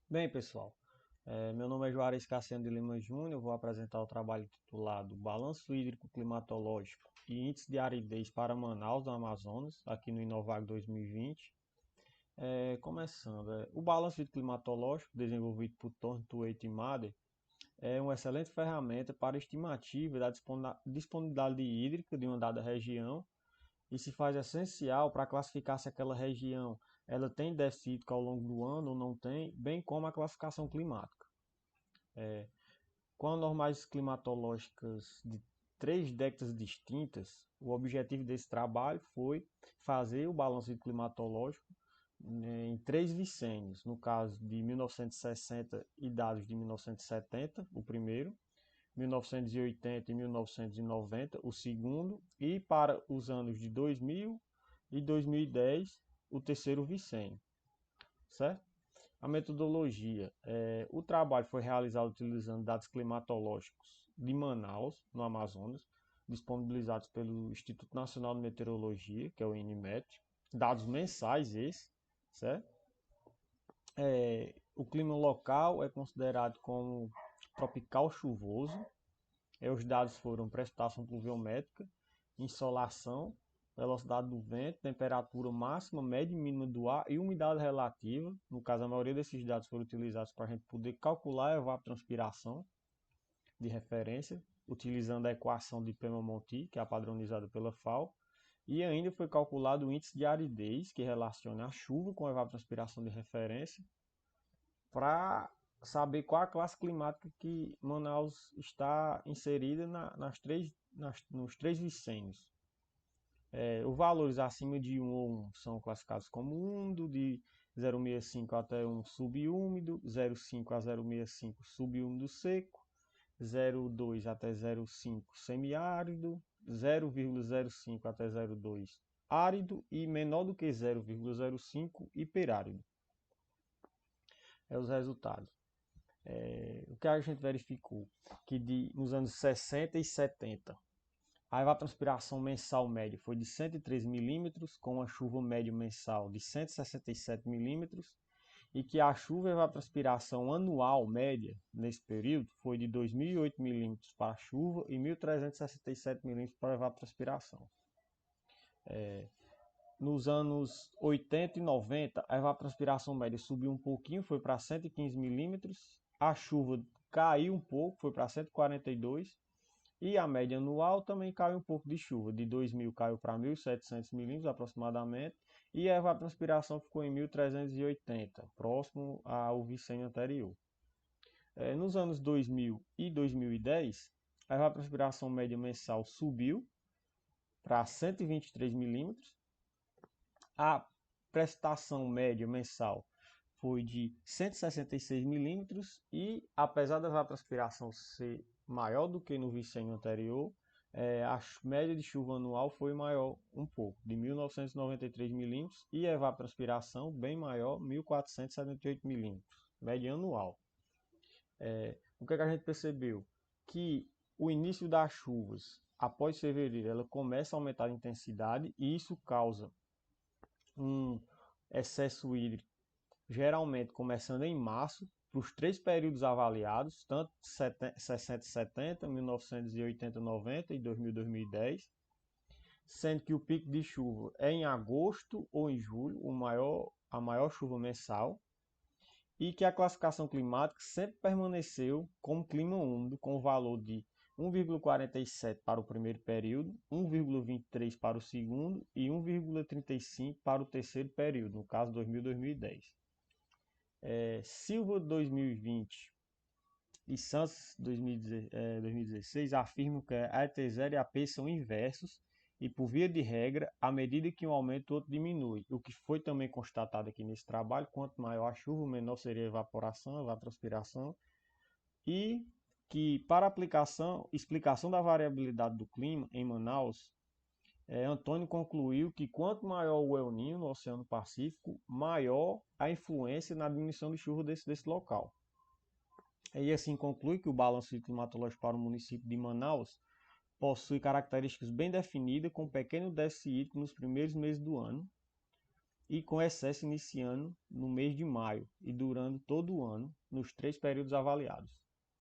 Bem, pessoal, meu nome é Juarez Cassiano de Lima Júnior. Eu vou apresentar o trabalho titulado Balanço Hídrico Climatológico e Índice de Aridez para Manaus, do Amazonas, aqui no Inovag 2020. O balanço hídrico climatológico, desenvolvido por Thornton e Mather, é uma excelente ferramenta para estimativa da disponibilidade hídrica de uma dada região e se faz essencial para classificar se aquela região ela tem déficit hídrico ao longo do ano ou não tem, bem como a classificação climática. Com anormais climatológicas de 3 décadas distintas, o objetivo desse trabalho foi fazer o balanço climatológico, né, em 3 vicênios, no caso de 1960 e dados de 1970, o primeiro, 1980 e 1990, o segundo, e para os anos de 2000 e 2010, o terceiro vicênio, certo? A metodologia. O trabalho foi realizado utilizando dados climatológicos de Manaus, no Amazonas, disponibilizados pelo Instituto Nacional de Meteorologia, que é o INMET, dados mensais esses, certo? O clima local é considerado como tropical chuvoso. Os dados foram precipitação pluviométrica, insolação, velocidade do vento, temperatura máxima, média e mínima do ar e umidade relativa. No caso, a maioria desses dados foram utilizados para a gente poder calcular a evapotranspiração de referência, utilizando a equação de Pema-Monti, que é a padronizada pela FAO. E ainda foi calculado o índice de aridez, que relaciona a chuva com a evapotranspiração de referência, para saber qual a classe climática que Manaus está inserida nos 3 vicênios. Os valores acima de 1 ou 1 são classificados como úmido, de 0,65 até 1 subúmido, 0,5 a 0,65 subúmido seco, 0,2 até 0,5 semiárido, 0,05 até 0,2 árido e menor do que 0,05 hiperárido. Os resultados. O que a gente verificou? Que nos anos 60 e 70, a evapotranspiração mensal média foi de 103 milímetros, com a chuva média mensal de 167 milímetros, e que a chuva e evapotranspiração anual média nesse período foi de 2.008 milímetros para a chuva e 1.367 milímetros para a evapotranspiração. Nos anos 80 e 90, a evapotranspiração média subiu um pouquinho, foi para 115 milímetros. A chuva caiu um pouco, foi para 142. E a média anual também caiu um pouco de chuva. De 2.000 caiu para 1.700 milímetros aproximadamente. E a evapotranspiração ficou em 1.380, próximo ao vicênio anterior. Nos anos 2000 e 2010, a evapotranspiração média mensal subiu para 123 milímetros. A prestação média mensal foi de 166 milímetros e, apesar da evapotranspiração ser maior do que no vicênio anterior, a média de chuva anual foi maior um pouco, de 1.993 milímetros, e a evapotranspiração bem maior, 1.478 milímetros, média anual. O que a gente percebeu? Que o início das chuvas, após fevereiro, ela começa a aumentar a intensidade e isso causa um excesso hídrico, geralmente começando em março, para os 3 períodos avaliados, tanto 60 e 70, 1980 90 e 2000 2010, sendo que o pico de chuva é em agosto ou em julho, a maior chuva mensal, e que a classificação climática sempre permaneceu como clima úmido, com o valor de 1,47 para o primeiro período, 1,23 para o segundo e 1,35 para o terceiro período, no caso 2000-2010. Silva 2020 e Santos 2016 afirmam que a ET0 e a P são inversos e, por via de regra, à medida que um aumenta, o outro diminui. O que foi também constatado aqui nesse trabalho, quanto maior a chuva, menor seria a evaporação, a evapotranspiração, e que, para explicação da variabilidade do clima em Manaus, Antônio concluiu que quanto maior o El Niño no Oceano Pacífico, maior a influência na diminuição de chuva desse local. E assim conclui que o balanço climatológico para o município de Manaus possui características bem definidas, com pequeno déficit hídrico nos primeiros meses do ano, e com excesso iniciando no mês de maio e durando todo o ano nos 3 períodos avaliados.